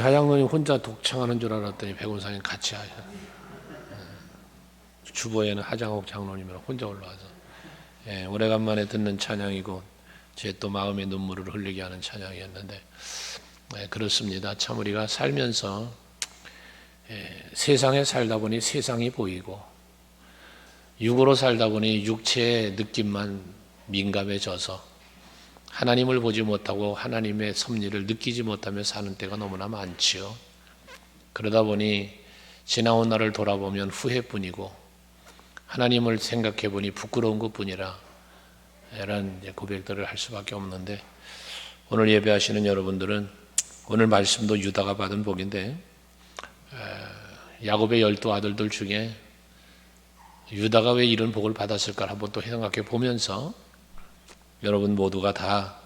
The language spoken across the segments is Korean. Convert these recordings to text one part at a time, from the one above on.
하장로님 혼자 독창하는 줄 알았더니 백운사님 같이 하셔. 주보에는 하장옥 장로님이랑 혼자 올라와서 오래간만에 듣는 찬양이고 제 또 마음의 눈물을 흘리게 하는 찬양이었는데 그렇습니다. 참 우리가 살면서 세상에 살다 보니 세상이 보이고 육으로 살다 보니 육체의 느낌만 민감해져서 하나님을 보지 못하고 하나님의 섭리를 느끼지 못하며 사는 때가 너무나 많지요. 그러다 보니 지나온 날을 돌아보면 후회뿐이고 하나님을 생각해 보니 부끄러운 것뿐이라 이런 고백들을 할 수밖에 없는데, 오늘 예배하시는 여러분들은 오늘 말씀도 유다가 받은 복인데 야곱의 12아들들 중에 유다가 왜 이런 복을 받았을까 한번 또 생각해 보면서 여러분 모두가 다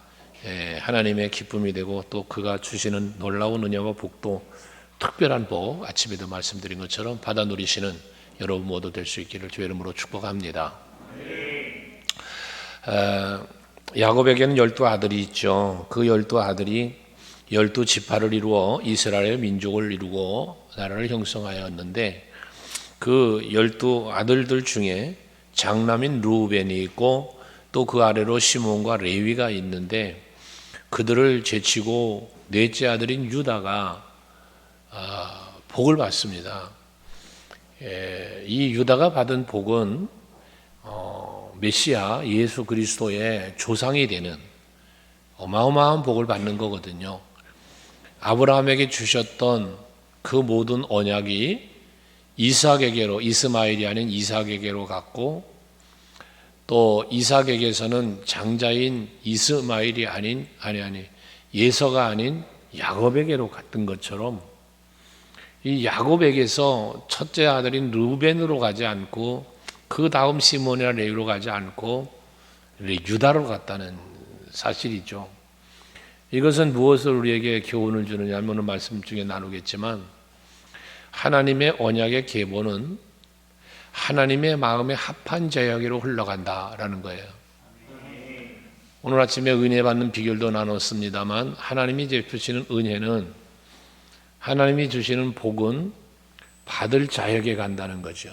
하나님의 기쁨이 되고 또 그가 주시는 놀라운 은혜와 복도 특별한 복 아침에도 말씀드린 것처럼 받아 누리시는 여러분 모두 될 수 있기를 주의 이름으로 축복합니다. 야곱에게는 12아들이 있죠. 그 12아들이 12지파를 이루어 이스라엘 민족을 이루고 나라를 형성하였는데 그 12아들들 중에 장남인 르우벤이 있고 또 그 아래로 시몬과 레위가 있는데 그들을 제치고 넷째 아들인 유다가 복을 받습니다. 이 유다가 받은 복은 메시아 예수 그리스도의 조상이 되는 어마어마한 복을 받는 거거든요. 아브라함에게 주셨던 그 모든 언약이 이삭에게로, 이스마엘이 아닌 이삭에게로 갔고 또 이삭에게서는 장자인 이스마엘이 아닌 예서가 아닌 야곱에게로 갔던 것처럼 이 야곱에게서 첫째 아들인 르우벤으로 가지 않고 그 다음 시몬이나 레위로 가지 않고 유다로 갔다는 사실이죠. 이것은 무엇을 우리에게 교훈을 주느냐 하면 오늘 말씀 중에 나누겠지만 하나님의 언약의 계보는 하나님의 마음에 합한 자에게로 흘러간다라는 거예요. 오늘 아침에 은혜 받는 비결도 나눴습니다만 하나님이 주시는 은혜는, 하나님이 주시는 복은 받을 자에게 간다는 거죠.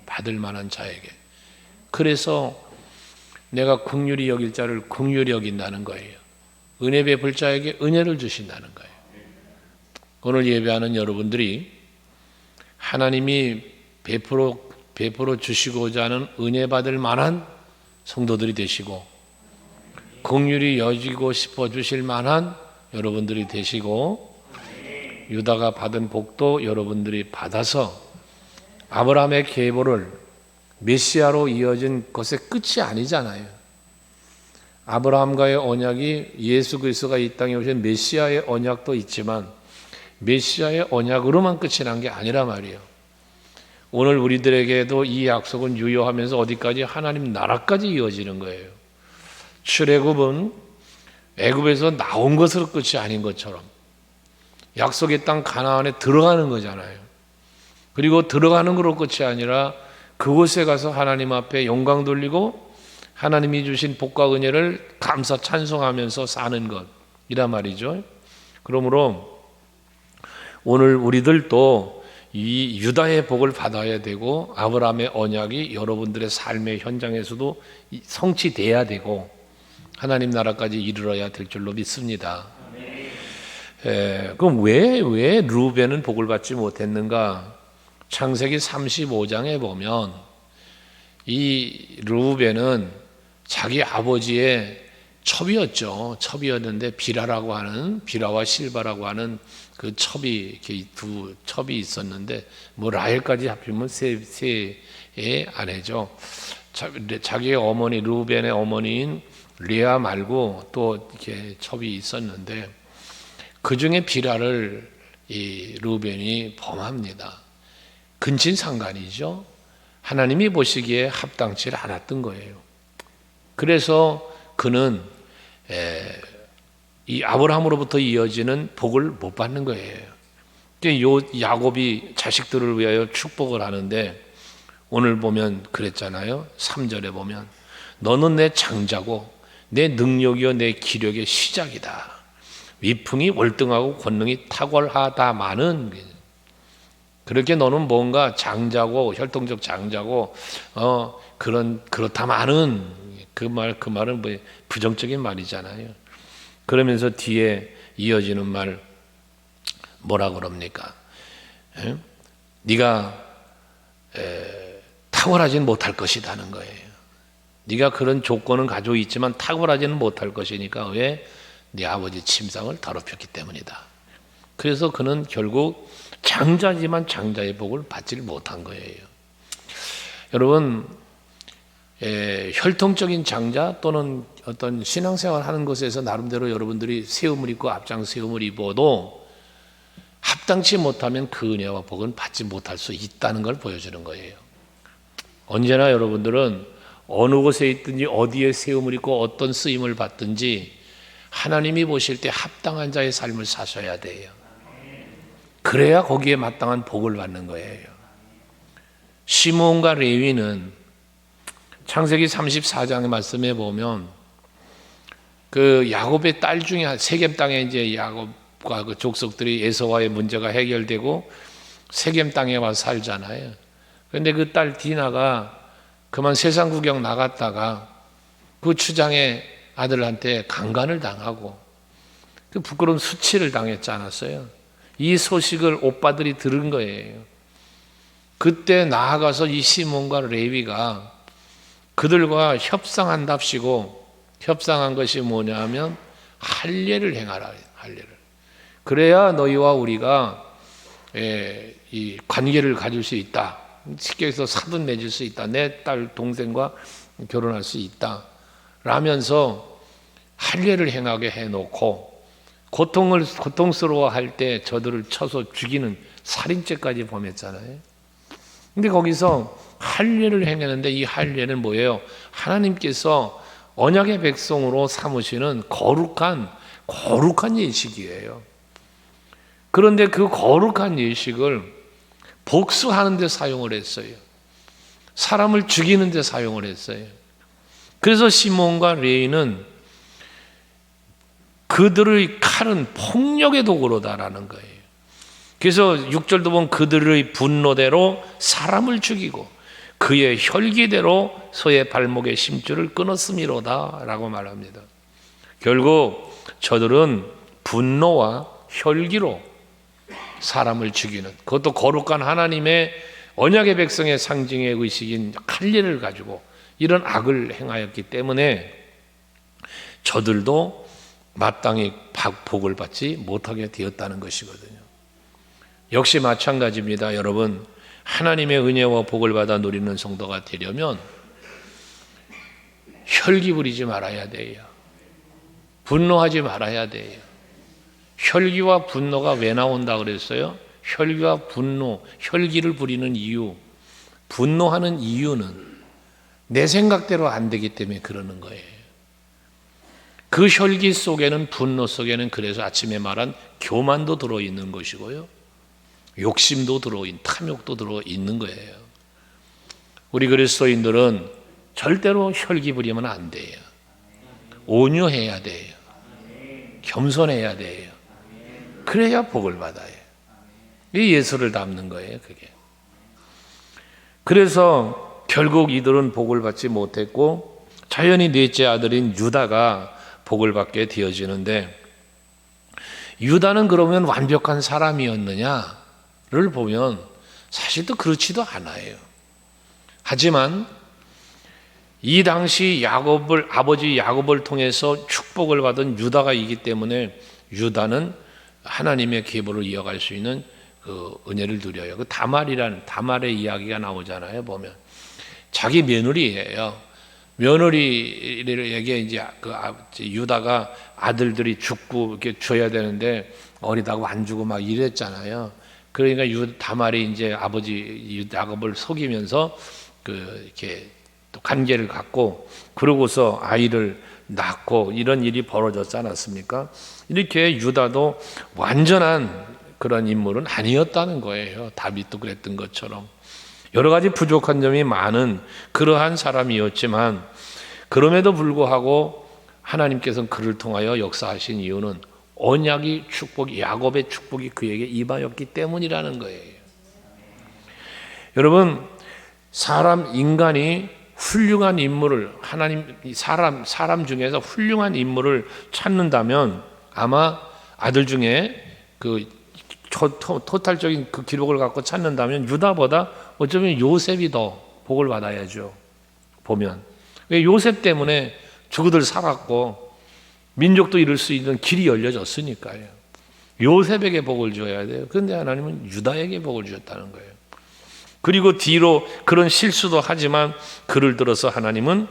받을 만한 자에게. 그래서 내가 긍휼히 여길 자를 긍휼히 여긴다는 거예요. 은혜 베풀 자에게 은혜를 주신다는 거예요. 오늘 예배하는 여러분들이 하나님이 베풀어 주시고자 하는 은혜 받을 만한 성도들이 되시고 긍휼히 여기고 싶어 주실 만한 여러분들이 되시고 유다가 받은 복도 여러분들이 받아서 아브라함의 계보를 메시아로 이어진 것의 끝이 아니잖아요. 아브라함과의 언약이 예수 그리스도가 이 땅에 오신 메시아의 언약도 있지만 메시아의 언약으로만 끝이 난 게 아니라 말이에요. 오늘 우리들에게도 이 약속은 유효하면서 어디까지? 하나님 나라까지 이어지는 거예요. 출애굽은 애굽에서 나온 것으로 끝이 아닌 것처럼 약속의 땅 가나안에 들어가는 거잖아요. 그리고 들어가는 것으로 끝이 아니라 그곳에 가서 하나님 앞에 영광 돌리고 하나님이 주신 복과 은혜를 감사 찬송하면서 사는 것이란 말이죠. 그러므로 오늘 우리들도 이 유다의 복을 받아야 되고 아브라함의 언약이 여러분들의 삶의 현장에서도 성취돼야 되고 하나님 나라까지 이르러야 될 줄로 믿습니다. 그럼 왜 르우벤은 복을 받지 못했는가? 창세기 35장에 보면 이 르우벤은 자기 아버지의 첩이었죠. 첩이었는데 비라와 실바라고 하는 그 첩이, 두 첩이 있었는데 라헬까지 합치면 세의 아내죠. 자기의 어머니 르우벤의 어머니인 레아 말고 또 이렇게 첩이 있었는데 그 중에 비라를 이 르우벤이 범합니다. 근친상간이죠. 하나님이 보시기에 합당치 않았던 거예요. 그래서 그는 이 아브라함으로부터 이어지는 복을 못 받는 거예요. 요 야곱이 자식들을 위하여 축복을 하는데 오늘 보면 그랬잖아요. 3절에 보면 너는 내 장자고 내 능력이요 내 기력의 시작이다. 위풍이 월등하고 권능이 탁월하다마는, 그렇게 너는 뭔가 장자고 혈통적 장자고 그렇다마는, 그 말은 뭐 부정적인 말이잖아요. 그러면서 뒤에 이어지는 말 뭐라 그럽니까? 네가 탁월하지는 못할 것이라는 거예요. 네가 그런 조건은 가지고 있지만 탁월하지는 못할 것이니까. 왜? 네 아버지 침상을 더럽혔기 때문이다. 그래서 그는 결국 장자지만 장자의 복을 받지를 못한 거예요. 여러분, 혈통적인 장자 또는 어떤 신앙생활 하는 것에서 나름대로 여러분들이 세움을 입고 앞장 세움을 입어도 합당치 못하면 그 은혜와 복은 받지 못할 수 있다는 걸 보여주는 거예요. 언제나 여러분들은 어느 곳에 있든지 어디에 세움을 입고 어떤 쓰임을 받든지 하나님이 보실 때 합당한 자의 삶을 사셔야 돼요. 그래야 거기에 마땅한 복을 받는 거예요. 시므온과 레위는 창세기 34장의 말씀에 보면 그 야곱의 딸 중에 세겜 땅에 이제 야곱과 그 족속들이 에서와의 문제가 해결되고 세겜 땅에 와서 살잖아요. 그런데 그 딸 디나가 그만 세상 구경 나갔다가 그 추장의 아들한테 강간을 당하고 그 부끄러운 수치를 당했지 않았어요? 이 소식을 오빠들이 들은 거예요. 그때 나아가서 이 시몬과 레위가 그들과 협상한답시고, 협상한 것이 뭐냐 하면 할례를 행하라. 할례를. 그래야 너희와 우리가 이 관계를 가질 수 있다. 쉽게 해서 사돈 맺을 수 있다. 내 딸 동생과 결혼할 수 있다. 라면서 할례를 행하게 해놓고 고통스러워할 때 저들을 쳐서 죽이는 살인죄까지 범했잖아요. 근데 거기서 할례를 행했는데 이 할례는 뭐예요? 하나님께서 언약의 백성으로 삼으시는 거룩한 예식이에요. 그런데 그 거룩한 예식을 복수하는 데 사용을 했어요. 사람을 죽이는 데 사용을 했어요. 그래서 시몬과 레위는 그들의 칼은 폭력의 도구로다라는 거예요. 그래서 6절도 보면 그들의 분노대로 사람을 죽이고 그의 혈기대로 소의 발목의 심줄을 끊었음이로다 라고 말합니다. 결국 저들은 분노와 혈기로 사람을 죽이는, 그것도 거룩한 하나님의 언약의 백성의 상징의 의식인 할례를 가지고 이런 악을 행하였기 때문에 저들도 마땅히 복을 받지 못하게 되었다는 것이거든요. 역시 마찬가지입니다. 여러분, 하나님의 은혜와 복을 받아 누리는 성도가 되려면 혈기 부리지 말아야 돼요. 분노하지 말아야 돼요. 혈기와 분노가 왜 나온다 그랬어요? 혈기와 분노, 혈기를 부리는 이유, 분노하는 이유는 내 생각대로 안 되기 때문에 그러는 거예요. 그 혈기 속에는, 분노 속에는 그래서 아침에 말한 교만도 들어있는 것이고요, 욕심도 탐욕도 들어있는 거예요. 우리 그리스도인들은 절대로 혈기 부리면 안 돼요. 온유해야 돼요. 겸손해야 돼요. 그래야 복을 받아요. 이 예수를 닮는 거예요, 그게. 그래서 결국 이들은 복을 받지 못했고 자연히 넷째 아들인 유다가 복을 받게 되어지는데, 유다는 그러면 완벽한 사람이었느냐를 보면 사실 또 그렇지도 않아요. 하지만 이 당시 아버지 야곱을 통해서 축복을 받은 유다가이기 때문에 유다는 하나님의 계보를 이어갈 수 있는 그 은혜를 누려요. 그 다말의 이야기가 나오잖아요. 보면 자기 며느리예요. 며느리에게 이제 유다가 아들들이 죽고 이렇게 줘야 되는데 어리다고 안 주고 막 이랬잖아요. 그러니까 다말이 이제 아버지 야곱을 속이면서 이렇게 또 관계를 갖고 그러고서 아이를 낳고 이런 일이 벌어졌지 않았습니까? 이렇게 유다도 완전한 그런 인물은 아니었다는 거예요. 다윗도 그랬던 것처럼 여러 가지 부족한 점이 많은 그러한 사람이었지만, 그럼에도 불구하고 하나님께서는 그를 통하여 역사하신 이유는 언약이 축복이, 야곱의 축복이 그에게 임하였기 때문이라는 거예요. 여러분, 인간이 훌륭한 인물을, 사람 중에서 훌륭한 인물을 찾는다면 아마 아들 중에 그 토탈적인 그 기록을 갖고 찾는다면 유다보다 어쩌면 요셉이 더 복을 받아야죠. 보면. 왜? 요셉 때문에 저그들 살았고 민족도 이룰 수 있는 길이 열려졌으니까요. 요셉에게 복을 줘야 돼요. 그런데 하나님은 유다에게 복을 주셨다는 거예요. 그리고 뒤로 그런 실수도 하지만 그를 들어서 하나님은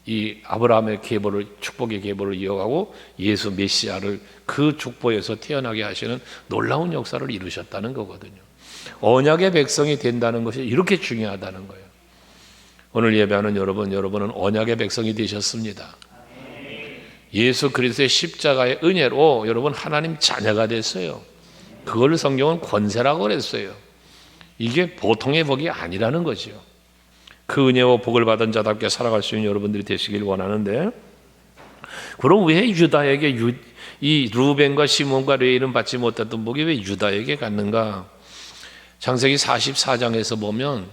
이 아브라함의 계보를, 축복의 계보를 이어가고 예수 메시아를 그 족보에서 태어나게 하시는 놀라운 역사를 이루셨다는 거거든요. 언약의 백성이 된다는 것이 이렇게 중요하다는 거예요. 오늘 예배하는 여러분은 언약의 백성이 되셨습니다. 예수 그리스도의 십자가의 은혜로 여러분 하나님 자녀가 됐어요. 그걸 성경은 권세라고 그랬어요. 이게 보통의 복이 아니라는 거죠. 그 은혜와 복을 받은 자답게 살아갈 수 있는 여러분들이 되시길 원하는데, 그럼 왜 유다에게 이 루벤과 시몬과 레위는 받지 못했던 복이 왜 유다에게 갔는가? 창세기 44장에서 보면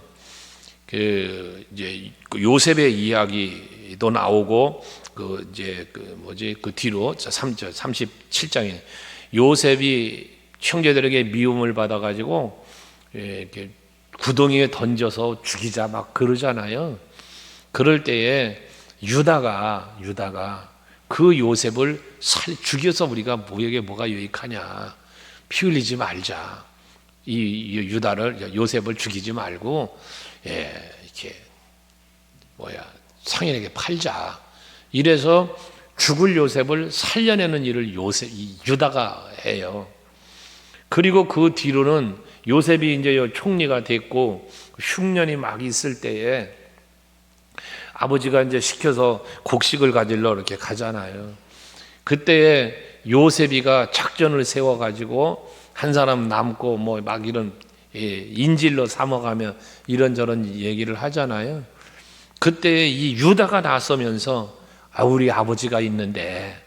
이제 요셉의 이야기도 나오고 그 뒤로 37장에 요셉이 형제들에게 미움을 받아가지고 이렇게 구덩이에 던져서 죽이자 막 그러잖아요. 그럴 때에 유다가 그 요셉을 죽여서 우리가 뭐에게 뭐가 유익하냐, 피 흘리지 말자. 이 요셉을 죽이지 말고 이렇게 상인에게 팔자. 이래서 죽을 요셉을 살려내는 일을 유다가 해요. 그리고 그 뒤로는 요셉이 이제 총리가 됐고 흉년이 막 있을 때에 아버지가 이제 시켜서 곡식을 가지러 이렇게 가잖아요. 그때에 요셉이가 작전을 세워 가지고 한 사람 남고 뭐 막 이런 인질로 삼아가며 이런저런 얘기를 하잖아요. 그때 이 유다가 나서면서 우리 아버지가 있는데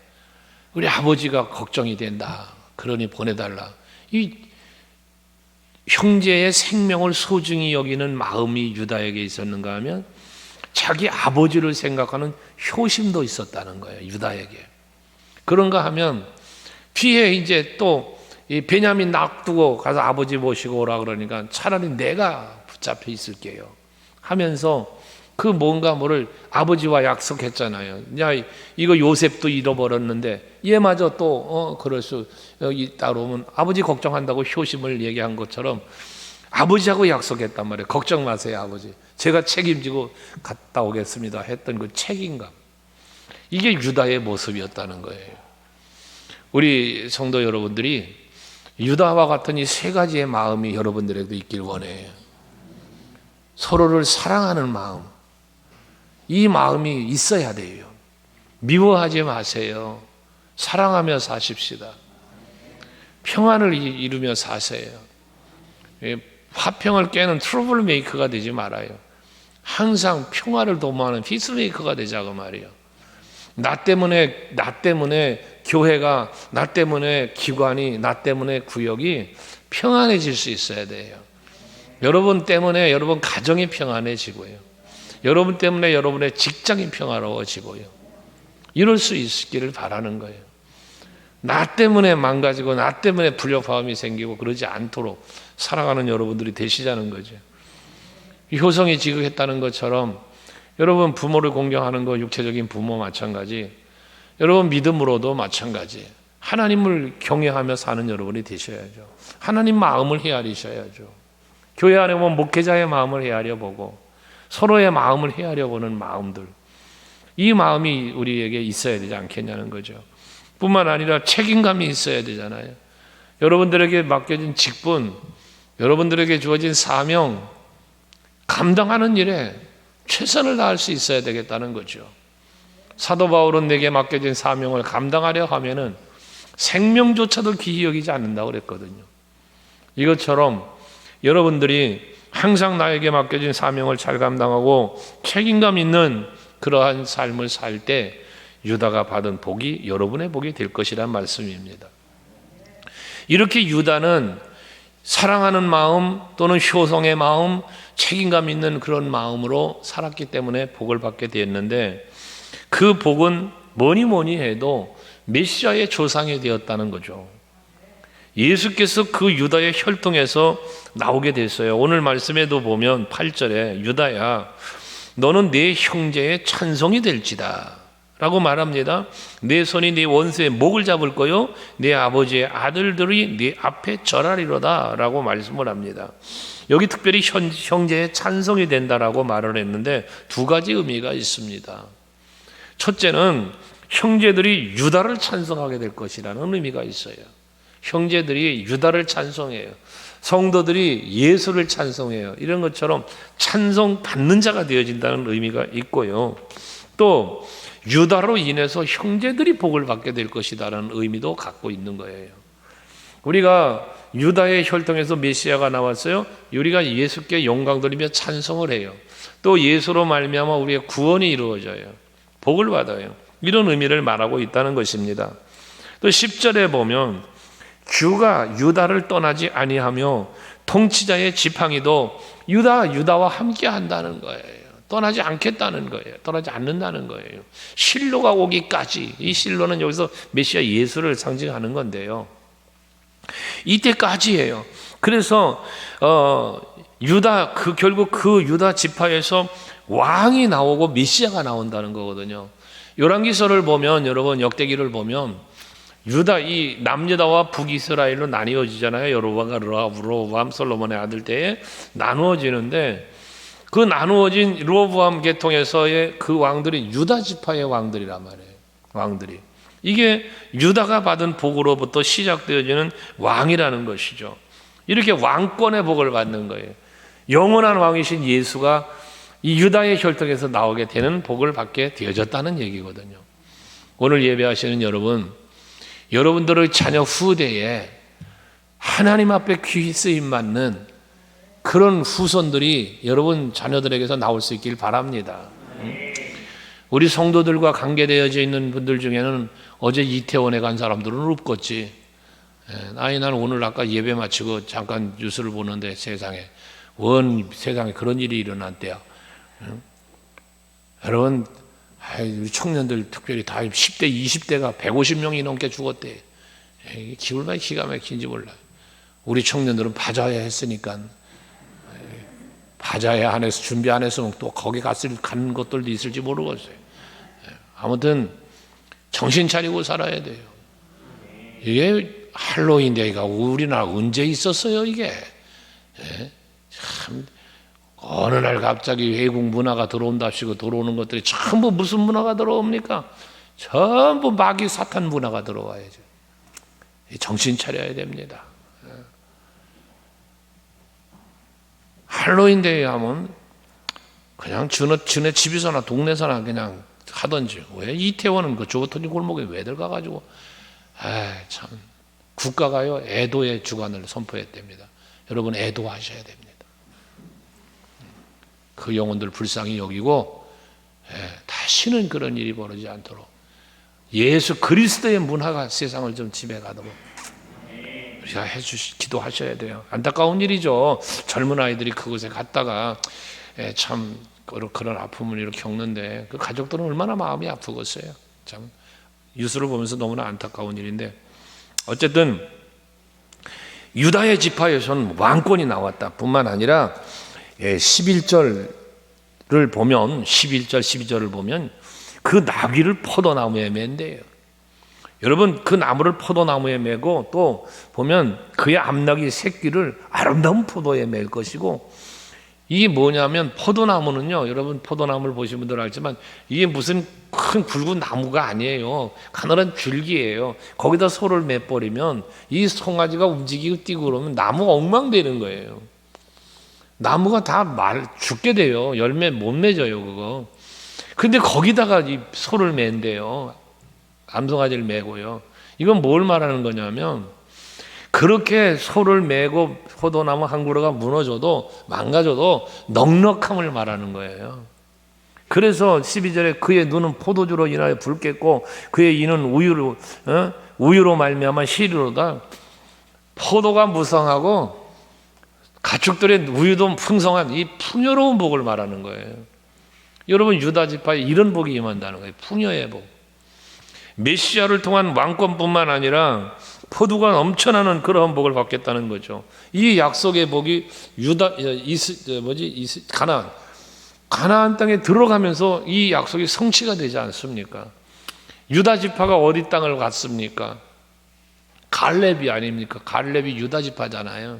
우리 아버지가 걱정이 된다. 그러니 보내달라. 이 형제의 생명을 소중히 여기는 마음이 유다에게 있었는가 하면 자기 아버지를 생각하는 효심도 있었다는 거예요. 유다에게. 그런가 하면 뒤에 이제 또 이 베냐민 놔두고 가서 아버지 모시고 오라 그러니까 차라리 내가 붙잡혀 있을게요 하면서 그 뭔가 뭐를 아버지와 약속했잖아요. 야, 이거 요셉도 잃어버렸는데 얘마저 또 그럴 수 있다 그러면 아버지 걱정한다고 효심을 얘기한 것처럼 아버지하고 약속했단 말이에요. 걱정 마세요, 아버지. 제가 책임지고 갔다 오겠습니다 했던 그 책임감. 이게 유다의 모습이었다는 거예요. 우리 성도 여러분들이 유다와 같은 이 세 가지의 마음이 여러분들에게도 있길 원해요. 서로를 사랑하는 마음. 이 마음이 있어야 돼요. 미워하지 마세요. 사랑하며 사십시다. 평안을 이루며 사세요. 화평을 깨는 트러블 메이커가 되지 말아요. 항상 평화를 도모하는 피스메이커가 되자고 말이에요. 나 때문에 교회가, 나 때문에 기관이, 나 때문에 구역이 평안해질 수 있어야 돼요. 여러분 때문에 여러분 가정이 평안해지고요. 여러분 때문에 여러분의 직장이 평화로워지고요. 이럴 수 있기를 바라는 거예요. 나 때문에 망가지고 나 때문에 불협화음이 생기고 그러지 않도록 살아가는 여러분들이 되시자는 거죠. 효성이 지극했다는 것처럼 여러분 부모를 공경하는 거 육체적인 부모 마찬가지, 여러분 믿음으로도 마찬가지. 하나님을 경외하며 사는 여러분이 되셔야죠. 하나님 마음을 헤아리셔야죠. 교회 안에 보면 목회자의 마음을 헤아려 보고 서로의 마음을 헤아려 보는 마음들, 이 마음이 우리에게 있어야 되지 않겠냐는 거죠. 뿐만 아니라 책임감이 있어야 되잖아요. 여러분들에게 맡겨진 직분, 여러분들에게 주어진 사명, 감당하는 일에 최선을 다할 수 있어야 되겠다는 거죠. 사도 바울은 내게 맡겨진 사명을 감당하려 하면은 생명조차도 귀히 여기지 않는다고 그랬거든요. 이것처럼 여러분들이 항상 나에게 맡겨진 사명을 잘 감당하고 책임감 있는 그러한 삶을 살 때 유다가 받은 복이 여러분의 복이 될 것이란 말씀입니다. 이렇게 유다는 사랑하는 마음 또는 효성의 마음, 책임감 있는 그런 마음으로 살았기 때문에 복을 받게 되었는데, 그 복은 뭐니 해도 메시아의 조상이 되었다는 거죠. 예수께서 그 유다의 혈통에서 나오게 됐어요. 오늘 말씀에도 보면 8절에 유다야 너는 네 형제의 찬송이 될지다 라고 말합니다. 내 손이 네 원수의 목을 잡을 거요 네 아버지의 아들들이 네 앞에 절하리로다 라고 말씀을 합니다. 여기 특별히 형제의 찬송이 된다라고 말을 했는데 두 가지 의미가 있습니다. 첫째는 형제들이 유다를 찬송하게 될 것이라는 의미가 있어요. 형제들이 유다를 찬송해요. 성도들이 예수를 찬송해요. 이런 것처럼 찬송 받는 자가 되어진다는 의미가 있고요. 또 유다로 인해서 형제들이 복을 받게 될 것이다라는 의미도 갖고 있는 거예요. 우리가 유다의 혈통에서 메시아가 나왔어요. 우리가 예수께 영광 돌리며 찬송을 해요. 또 예수로 말미암아 우리의 구원이 이루어져요. 복을 받아요. 이런 의미를 말하고 있다는 것입니다. 또 10절에 보면 주가 유다를 떠나지 아니하며 통치자의 지팡이도 유다와 함께 한다는 거예요. 떠나지 않겠다는 거예요. 떠나지 않는다는 거예요. 실로가 오기까지, 이 실로는 여기서 메시아 예수를 상징하는 건데요. 이때까지예요. 그래서 결국 그 유다 지파에서 왕이 나오고 메시아가 나온다는 거거든요. 열왕기서를 보면, 여러분 역대기를 보면 유다, 이 남유다와 북이스라엘로 나뉘어지잖아요. 여로보암 솔로몬의 아들 때에 나누어지는데, 그 나누어진 로보암 계통에서의 그 왕들이 유다 지파의 왕들이란 말이에요. 왕들이, 이게 유다가 받은 복으로부터 시작되어지는 왕이라는 것이죠. 이렇게 왕권의 복을 받는 거예요. 영원한 왕이신 예수가 이 유다의 혈통에서 나오게 되는 복을 받게 되어졌다는 얘기거든요. 오늘 예배하시는 여러분들의 자녀 후대에 하나님 앞에 귀히 쓰임 받는 그런 후손들이 여러분 자녀들에게서 나올 수 있길 바랍니다. 우리 성도들과 관계되어져 있는 분들 중에는 어제 이태원에 간 사람들은 없겠지. 나는 오늘 아까 예배 마치고 잠깐 뉴스를 보는데 세상에 그런 일이 일어났대요. 여러분, 우리 청년들 특별히 다 10대, 20대가 150명이 넘게 죽었대. 기울만 기가 막힌지 몰라. 우리 청년들은 바자회 했으니까 바자회 안에서 준비 안 했으면 또 거기 간 것들도 있을지 모르겠어요. 아무튼 정신 차리고 살아야 돼요. 이게 할로윈데이가 우리나라 언제 있었어요, 이게? 참, 어느 날 갑자기 외국 문화가 들어온답시고 들어오는 것들이 전부 무슨 문화가 들어옵니까? 전부 마귀 사탄 문화가 들어와야죠. 정신 차려야 됩니다. 할로윈데이 하면 그냥 지네 집에서나 동네서나 그냥 하던지, 왜 이태원은 그 조터니 골목에 왜 들어가가지고, 참, 국가가요 애도의 주관을 선포했답니다. 여러분 애도하셔야 됩니다. 그 영혼들 불쌍히 여기고 다시는 그런 일이 벌어지지 않도록 예수 그리스도의 문화가 세상을 좀 지배가도록 우리가 기도하셔야 돼요. 안타까운 일이죠. 젊은 아이들이 그곳에 갔다가 참 그런 아픔을 이렇게 겪는데 그 가족들은 얼마나 마음이 아프겠어요. 참 뉴스를 보면서 너무나 안타까운 일인데, 어쨌든 유다의 지파에서는 왕권이 나왔다 뿐만 아니라 11절을 보면 11절 12절을 보면 그 나귀를 포도나무에 맨대요. 여러분, 그 나무를 포도나무에 매고 또 보면 그의 앞나귀 새끼를 아름다운 포도에 맬 것이고, 이게 뭐냐면 포도나무는요, 여러분 포도나무를 보신 분들 알지만 이게 무슨 큰 굵은 나무가 아니에요. 가늘한 줄기예요. 거기다 소를 매버리면 이 송아지가 움직이고 뛰고 그러면 나무가 엉망되는 거예요. 나무가 다 죽게 돼요. 열매 못 맺어요, 그거. 근데 거기다가 이 소를 맨대요. 암송아지를 메고요. 이건 뭘 말하는 거냐면, 그렇게 소를 메고 포도나무 한 그루가 무너져도 망가져도 넉넉함을 말하는 거예요. 그래서 12절에 그의 눈은 포도주로 인하여 붉겠고 그의 이는 우유로 말미암아 시리로다. 포도가 무성하고 가축들의 우유도 풍성한 이 풍요로운 복을 말하는 거예요. 여러분, 유다 지파에 이런 복이 임한다는 거예요. 풍요의 복. 메시아를 통한 왕권뿐만 아니라 포도가 넘쳐나는 그러한 복을 받겠다는 거죠. 이 약속의 복이 가나안 땅에 들어가면서 이 약속이 성취가 되지 않습니까? 유다 지파가 어디 땅을 갔습니까? 갈렙이 아닙니까? 갈렙이 유다 지파잖아요.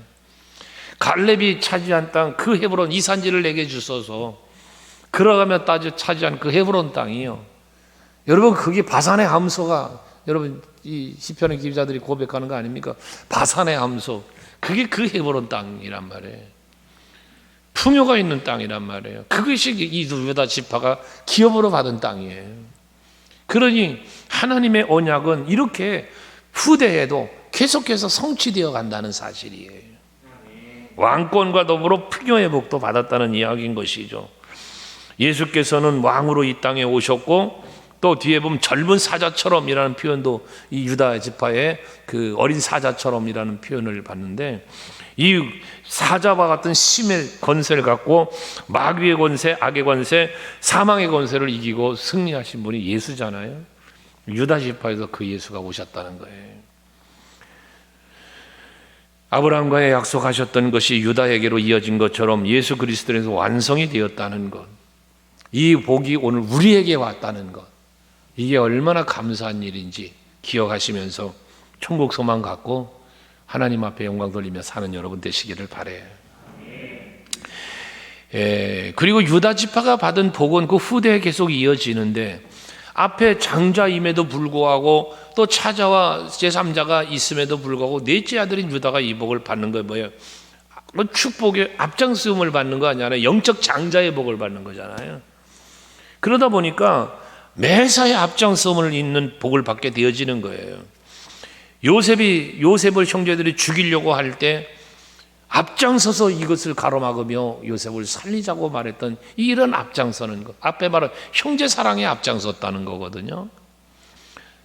갈렙이 차지한 땅, 그 헤브론, 이 산지를 내게 주소서. 그러가며 차지한 그 헤브론 땅이요. 여러분, 그게 바산의 함소가, 여러분 이 시편의 기자들이 고백하는 거 아닙니까? 바산의 함소, 그게 그 헤브론 땅이란 말이에요. 풍요가 있는 땅이란 말이에요. 그것이 이 유다 지파가 기업으로 받은 땅이에요. 그러니 하나님의 언약은 이렇게 후대에도 계속해서 성취되어 간다는 사실이에요. 왕권과 더불어 풍요의 복도 받았다는 이야기인 것이죠. 예수께서는 왕으로 이 땅에 오셨고, 또 뒤에 보면 젊은 사자처럼이라는 표현도 이 유다 지파의 그 어린 사자처럼이라는 표현을 봤는데, 이 사자와 같은 심의 권세를 갖고 마귀의 권세, 악의 권세, 사망의 권세를 이기고 승리하신 분이 예수잖아요. 유다 지파에서 그 예수가 오셨다는 거예요. 아브라함과의 약속하셨던 것이 유다에게로 이어진 것처럼 예수 그리스도에서 완성이 되었다는 것, 이 복이 오늘 우리에게 왔다는 것, 이게 얼마나 감사한 일인지 기억하시면서 천국 소망 갖고 하나님 앞에 영광 돌리며 사는 여러분 되시기를 바라요. 그리고 유다 지파가 받은 복은 그 후대에 계속 이어지는데, 앞에 장자임에도 불구하고 또 차자와 제3자가 있음에도 불구하고 넷째 아들인 유다가 이 복을 받는 거예요. 뭐예요? 축복의 앞장서움을 받는 거 아니잖아요. 영적 장자의 복을 받는 거잖아요. 그러다 보니까 매사에 앞장서움을 있는 복을 받게 되어지는 거예요. 요셉을 형제들이 죽이려고 할 때 앞장서서 이것을 가로막으며 요셉을 살리자고 말했던 이런 앞장서는 것, 앞에 말은 형제 사랑에 앞장섰다는 거거든요.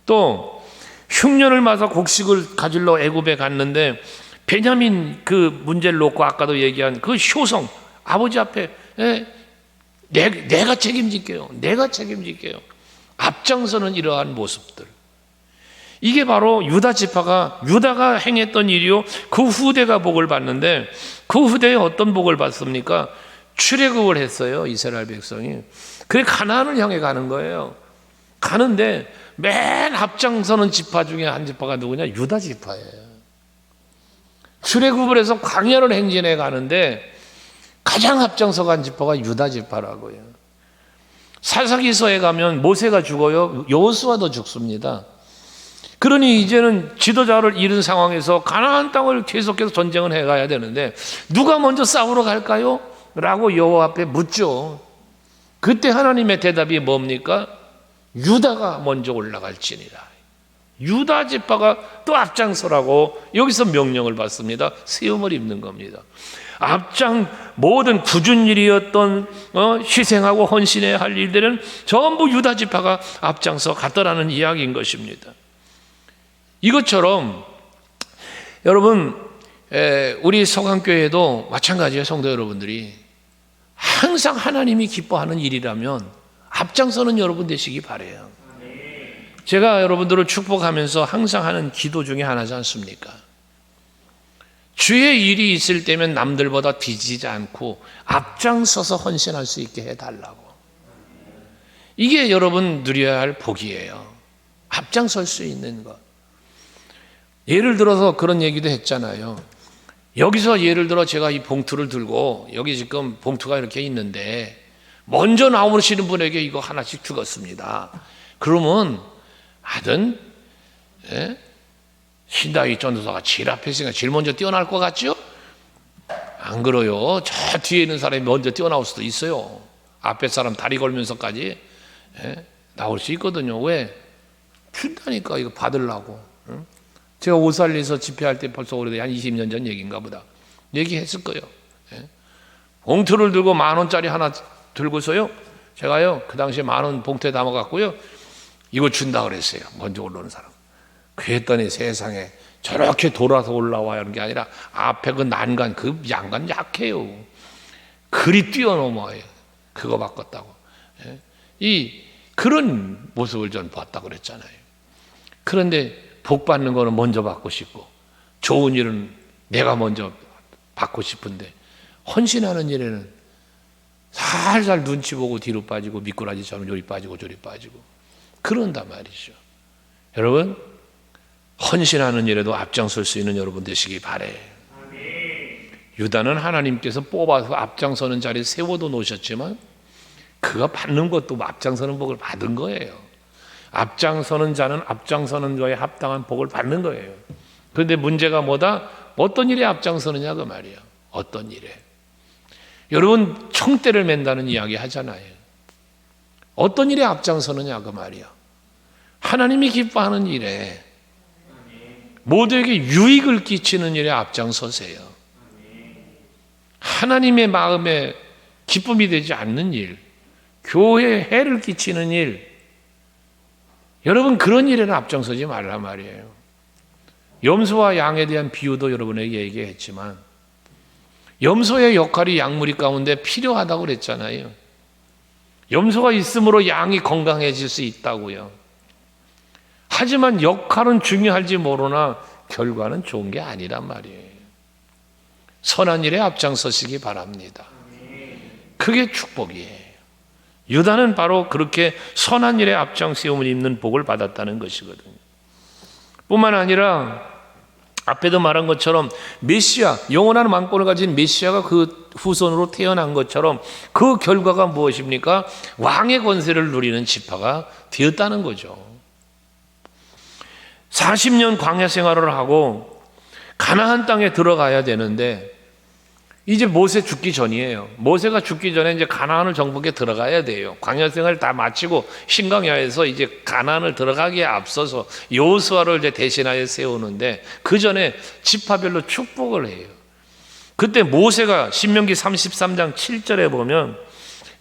또 흉년을 맞아 곡식을 가지러 애굽에 갔는데 베냐민 그 문제를 놓고 아까도 얘기한 그 효성, 아버지 앞에 내가 책임질게요. 앞장서는 이러한 모습들, 이게 바로 유다가 행했던 일이요, 그 후대가 복을 받는데, 그 후대에 어떤 복을 받습니까? 출애굽을 했어요, 이스라엘 백성이. 그래 가나안을 향해 가는 거예요. 가는데 맨 앞장서는 지파 중에 한 지파가 누구냐? 유다 지파예요. 출애굽을 해서 광야를 행진해 가는데 가장 앞장서 간 지파가 유다 지파라고요. 사사기서에 가면 모세가 죽어요, 여호수아도 죽습니다. 그러니 이제는 지도자를 잃은 상황에서 가나안 땅을 계속해서 전쟁을 해가야 되는데 누가 먼저 싸우러 갈까요? 라고 여호와 앞에 묻죠. 그때 하나님의 대답이 뭡니까? 유다가 먼저 올라갈지니라. 유다 지파가 또 앞장서라고 여기서 명령을 받습니다. 세움을 입는 겁니다. 모든 굳은 일이었던 희생하고 헌신해야 할 일들은 전부 유다 지파가 앞장서 갔더라는 이야기인 것입니다. 이것처럼 여러분, 우리 서강교회도 마찬가지예요. 성도 여러분들이 항상 하나님이 기뻐하는 일이라면 앞장서는 여러분 되시기 바라요. 제가 여러분들을 축복하면서 항상 하는 기도 중에 하나지 않습니까? 주의 일이 있을 때면 남들보다 뒤지지 않고 앞장서서 헌신할 수 있게 해달라고. 이게 여러분 누려야 할 복이에요. 앞장설 수 있는 것. 예를 들어서 그런 얘기도 했잖아요. 여기서 예를 들어 제가 이 봉투를 들고, 여기 지금 봉투가 이렇게 있는데 먼저 나오시는 분에게 이거 하나씩 주겠습니다. 그러면 하여튼 신다윗 전도사가 제일 앞에 있으니까 제일 먼저 뛰어날 것 같죠? 안 그래요. 저 뒤에 있는 사람이 먼저 뛰어나올 수도 있어요. 앞에 사람 다리 걸면서까지 나올 수 있거든요. 왜? 준다니까, 이거 받으려고. 제가 오살리에서 집회할 때 벌써 오래돼, 한 20년 전 얘기인가 보다. 얘기했을 거예요. 봉투를 들고 10,000원짜리 하나 들고서요, 제가요 그 당시에 많은 봉투에 담아갖고요 이거 준다 그랬어요. 먼저 올라오는 사람. 그랬더니 세상에 저렇게 돌아서 올라와야 하는 게 아니라 앞에 그 난간, 그 양간 약해요. 그리 뛰어넘어요. 그거 바꿨다고. 그런 모습을 전 봤다고 그랬잖아요. 그런데 복 받는 거는 먼저 받고 싶고 좋은 일은 내가 먼저 받고 싶은데 헌신하는 일에는 살살 눈치 보고 뒤로 빠지고 미꾸라지처럼 요리 빠지고 저리 빠지고 그런단 말이죠. 여러분 헌신하는 일에도 앞장설 수 있는 여러분 되시기 바래. 유다는 하나님께서 뽑아서 앞장서는 자리에 세워도 놓으셨지만 그가 받는 것도 앞장서는 복을 받은 거예요. 앞장서는 자는 앞장서는 거에 합당한 복을 받는 거예요. 그런데 문제가 뭐다? 어떤 일에 앞장서느냐 그 말이에요. 어떤 일에. 여러분 총대를 맨다는 이야기 하잖아요. 어떤 일에 앞장서느냐 그 말이에요. 하나님이 기뻐하는 일에 모두에게 유익을 끼치는 일에 앞장서세요. 하나님의 마음에 기쁨이 되지 않는 일, 교회에 해를 끼치는 일, 여러분 그런 일에는 앞장서지 말란 말이에요. 염소와 양에 대한 비유도 여러분에게 얘기했지만 염소의 역할이 양무리 가운데 필요하다고 그랬잖아요. 염소가 있으므로 양이 건강해질 수 있다고요. 하지만 역할은 중요할지 모르나 결과는 좋은 게 아니란 말이에요. 선한 일에 앞장서시기 바랍니다. 그게 축복이에요. 유다는 바로 그렇게 선한 일에 앞장세움을 입는 복을 받았다는 것이거든요. 뿐만 아니라 앞에도 말한 것처럼 메시아, 영원한 왕권을 가진 메시아가 그 후손으로 태어난 것처럼 그 결과가 무엇입니까? 왕의 권세를 누리는 지파가 되었다는 거죠. 40년 광야 생활을 하고 가나안 땅에 들어가야 되는데 이제 모세 죽기 전이에요. 모세가 죽기 전에 이제 가나안을 정복에 들어가야 돼요. 광야 생활 다 마치고 신광야에서 이제 가나안을 들어가기에 앞서서 여호수아를 이제 대신하여 세우는데 그 전에 지파별로 축복을 해요. 그때 모세가 신명기 33장 7절에 보면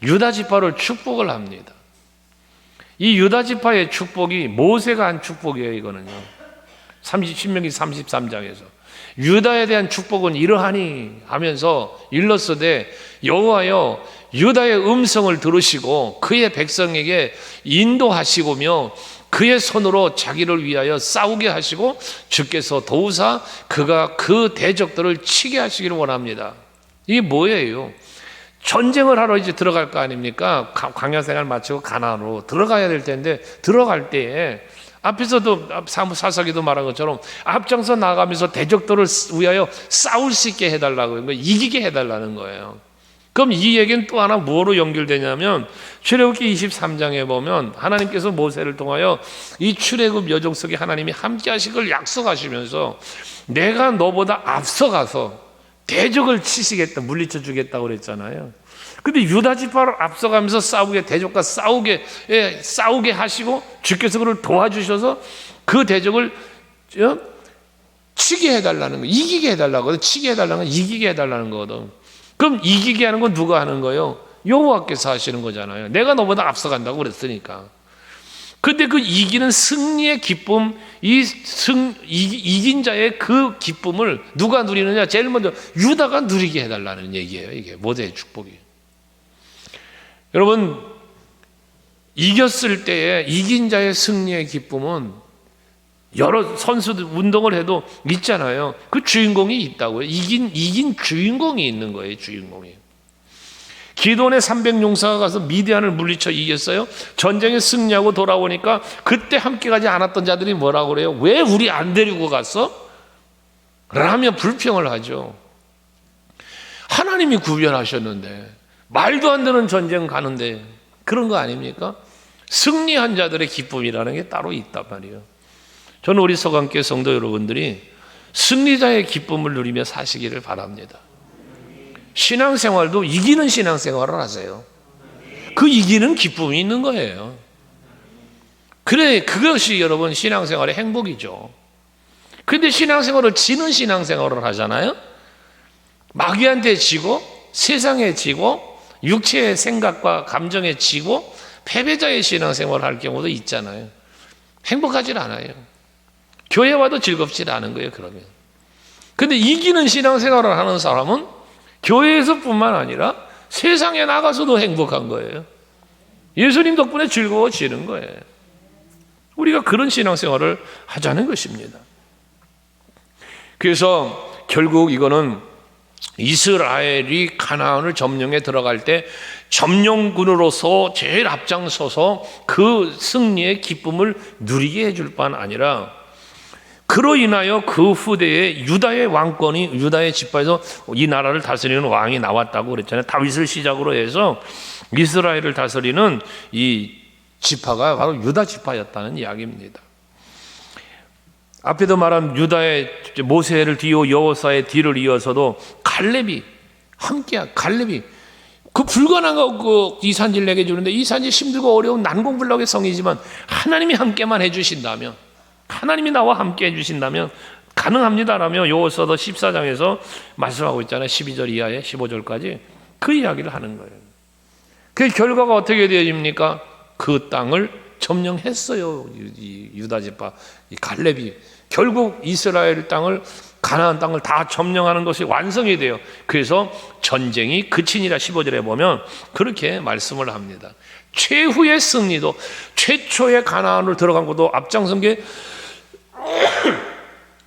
유다 지파를 축복을 합니다. 이 유다 지파의 축복이 모세가 한 축복이에요. 이거는요. 신명기 33장에서 유다에 대한 축복은 이러하니 하면서 일렀으되 여호와여 유다의 음성을 들으시고 그의 백성에게 인도하시고며 그의 손으로 자기를 위하여 싸우게 하시고 주께서 도우사 그가 그 대적들을 치게 하시기를 원합니다. 이게 뭐예요? 전쟁을 하러 이제 들어갈 거 아닙니까? 광야 생활 마치고 가나안으로 들어가야 될 텐데 들어갈 때에 앞에서도 사사기도 말한 것처럼 앞장서 나가면서 대적들을 위하여 싸울 수 있게 해달라고 이기게 해달라는 거예요. 그럼 이 얘기는 또 하나 뭐로 연결되냐면 출애굽기 23장에 보면 하나님께서 모세를 통하여 이 출애굽 여정 속에 하나님이 함께 하실 걸 약속하시면서 내가 너보다 앞서가서 대적을 치시겠다, 물리쳐 주겠다고 그랬잖아요. 근데 유다 지파를 앞서가면서 대적과 싸우게 하시고 주께서 그를 도와주셔서 그 대적을 치게 해달라는 거예요. 이기게 해달라고. 치게 해달라는 건 이기게 해달라는 거거든. 그럼 이기게 하는 건 누가 하는 거예요? 여호와께서 하시는 거잖아요. 내가 너보다 앞서간다고 그랬으니까. 근데 그 이기는 승리의 기쁨, 이긴 자의 그 기쁨을 누가 누리느냐? 제일 먼저 유다가 누리게 해달라는 얘기예요. 이게 모세의 축복이에요. 여러분, 이겼을 때에 이긴 자의 승리의 기쁨은 여러 선수들 운동을 해도 있잖아요. 그 주인공이 있다고요. 이긴 주인공이 있는 거예요. 주인공이. 기드온의 300용사가 가서 미디안을 물리쳐 이겼어요. 전쟁에 승리하고 돌아오니까 그때 함께 가지 않았던 자들이 뭐라고 그래요? 왜 우리 안 데리고 갔어? 라며 불평을 하죠. 하나님이 구별하셨는데 말도 안 되는 전쟁 가는데 그런 거 아닙니까? 승리한 자들의 기쁨이라는 게 따로 있단 말이에요. 저는 우리 서강교회 성도 여러분들이 승리자의 기쁨을 누리며 사시기를 바랍니다. 신앙생활도 이기는 신앙생활을 하세요. 그 이기는 기쁨이 있는 거예요. 그래, 그것이 여러분 신앙생활의 행복이죠. 그런데 신앙생활을 지는 신앙생활을 하잖아요. 마귀한테 지고 세상에 지고 육체의 생각과 감정에 지고 패배자의 신앙생활을 할 경우도 있잖아요. 행복하지 않아요. 교회 와도 즐겁지 않은 거예요, 그러면. 근데 이기는 신앙생활을 하는 사람은 교회에서뿐만 아니라 세상에 나가서도 행복한 거예요. 예수님 덕분에 즐거워지는 거예요. 우리가 그런 신앙생활을 하자는 것입니다. 그래서 결국 이거는 이스라엘이 가나안을 점령에 들어갈 때 점령군으로서 제일 앞장서서 그 승리의 기쁨을 누리게 해줄 뿐 아니라 그로 인하여 그 후대에 유다의 왕권이 유다의 지파에서 이 나라를 다스리는 왕이 나왔다고 그랬잖아요. 다윗을 시작으로 해서 이스라엘을 다스리는 이 지파가 바로 유다 지파였다는 이야기입니다. 앞에도 말한 유다의 모세를 뒤이어 여호사의 뒤를 이어서도 갈렙이 함께 갈렙이 그 불가능한 거 이 산지를 내게 주는데 이 산지 힘들고 어려운 난공불락의 성이지만 하나님이 함께만 해주신다면 하나님이 나와 함께 해주신다면 가능합니다라며 여호사도 14장에서 말씀하고 있잖아요. 12절 이하에 15절까지 그 이야기를 하는 거예요. 그 결과가 어떻게 되어집니까? 그 땅을 점령했어요. 유다 지파 이 갈렙이 결국 이스라엘 땅을 가나안 땅을 다 점령하는 것이 완성이 돼요. 그래서 전쟁이 그치니라 15절에 보면 그렇게 말씀을 합니다. 최후의 승리도 최초의 가나안으로 들어간 것도 앞장선 게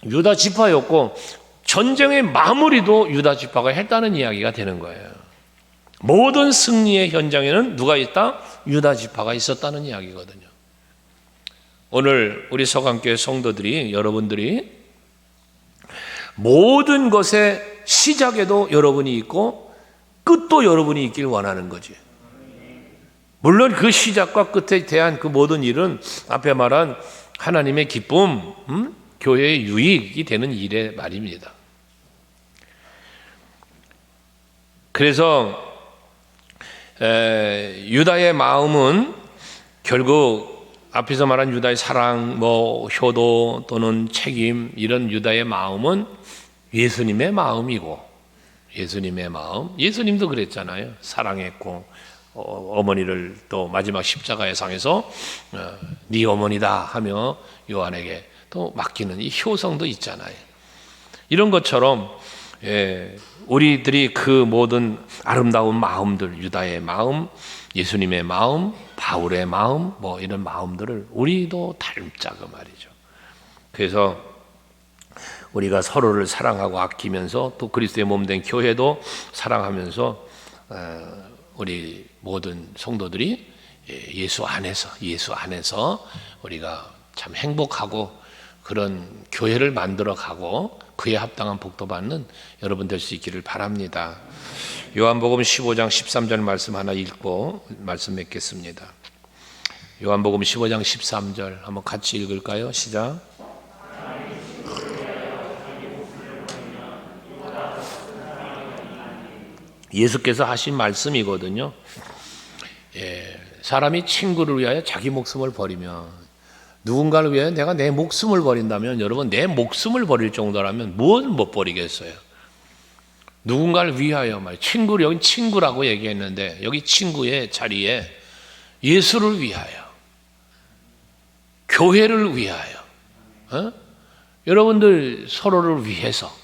유다 지파였고 전쟁의 마무리도 유다 지파가 했다는 이야기가 되는 거예요. 모든 승리의 현장에는 누가 있다? 유다 지파가 있었다는 이야기거든요. 오늘 우리 서강교회 성도들이 여러분들이 모든 것의 시작에도 여러분이 있고 끝도 여러분이 있길 원하는 거지. 물론 그 시작과 끝에 대한 그 모든 일은 앞에 말한 하나님의 기쁨, 교회의 유익이 되는 일의 말입니다. 그래서 유다의 마음은 결국 앞에서 말한 유다의 사랑, 효도 또는 책임 이런 유다의 마음은 예수님의 마음이고 예수님의 마음, 예수님도 그랬잖아요. 사랑했고 어머니를 또 마지막 십자가의 상에서 네 어머니다 하며 요한에게 또 맡기는 이 효성도 있잖아요. 이런 것처럼 우리들이 그 모든 아름다운 마음들, 유다의 마음, 예수님의 마음, 바울의 마음, 이런 마음들을 우리도 닮자고 말이죠. 그래서 우리가 서로를 사랑하고 아끼면서 또 그리스도의 몸된 교회도 사랑하면서 우리 모든 성도들이 예수 안에서 우리가 참 행복하고 그런 교회를 만들어 가고 그에 합당한 복도 받는 여러분 될 수 있기를 바랍니다. 요한복음 15장 13절 말씀 하나 읽고 말씀 맺겠습니다. 요한복음 15장 13절 한번 같이 읽을까요? 시작. 예수께서 하신 말씀이거든요. 사람이 친구를 위하여 자기 목숨을 버리면, 누군가를 위하여 내가 내 목숨을 버린다면, 여러분 내 목숨을 버릴 정도라면 무엇을 못 버리겠어요? 누군가를 위하여 친구를, 여기 친구라고 얘기했는데 여기 친구의 자리에 예수를 위하여, 교회를 위하여, 여러분들 서로를 위해서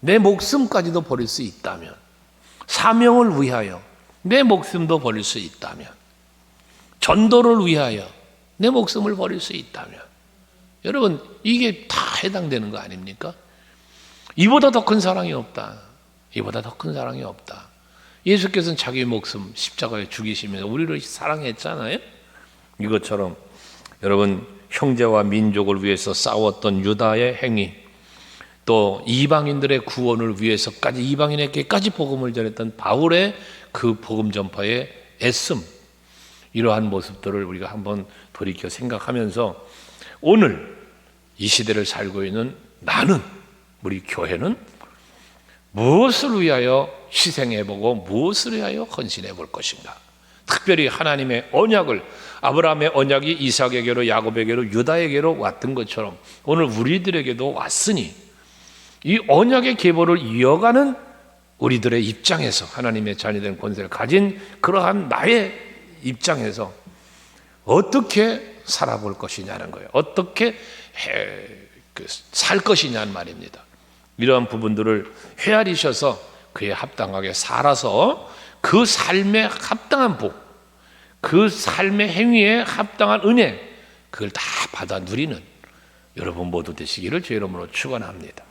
내 목숨까지도 버릴 수 있다면, 사명을 위하여 내 목숨도 버릴 수 있다면, 전도를 위하여 내 목숨을 버릴 수 있다면, 여러분 이게 다 해당되는 거 아닙니까? 이보다 더 큰 사랑이 없다. 이보다 더 큰 사랑이 없다. 예수께서는 자기 목숨 십자가에 죽이시면서 우리를 사랑했잖아요. 이것처럼 여러분 형제와 민족을 위해서 싸웠던 유다의 행위, 또 이방인들의 구원을 위해서까지 이방인에게까지 복음을 전했던 바울의 그 복음 전파의 애씀, 이러한 모습들을 우리가 한번 돌이켜 생각하면서 오늘 이 시대를 살고 있는 나는, 우리 교회는 무엇을 위하여 희생해보고 무엇을 위하여 헌신해볼 것인가. 특별히 하나님의 언약을, 아브라함의 언약이 이삭에게로, 야곱에게로, 유다에게로 왔던 것처럼 오늘 우리들에게도 왔으니 이 언약의 계보를 이어가는 우리들의 입장에서 하나님의 자녀된 권세를 가진 그러한 나의 입장에서 어떻게 살아볼 것이냐는 거예요. 어떻게 살 것이냐는 말입니다. 이러한 부분들을 헤아리셔서 그에 합당하게 살아서 그 삶에 합당한 복, 그 삶의 행위에 합당한 은혜, 그걸 다 받아 누리는 여러분 모두 되시기를 주의 이름으로 축원합니다.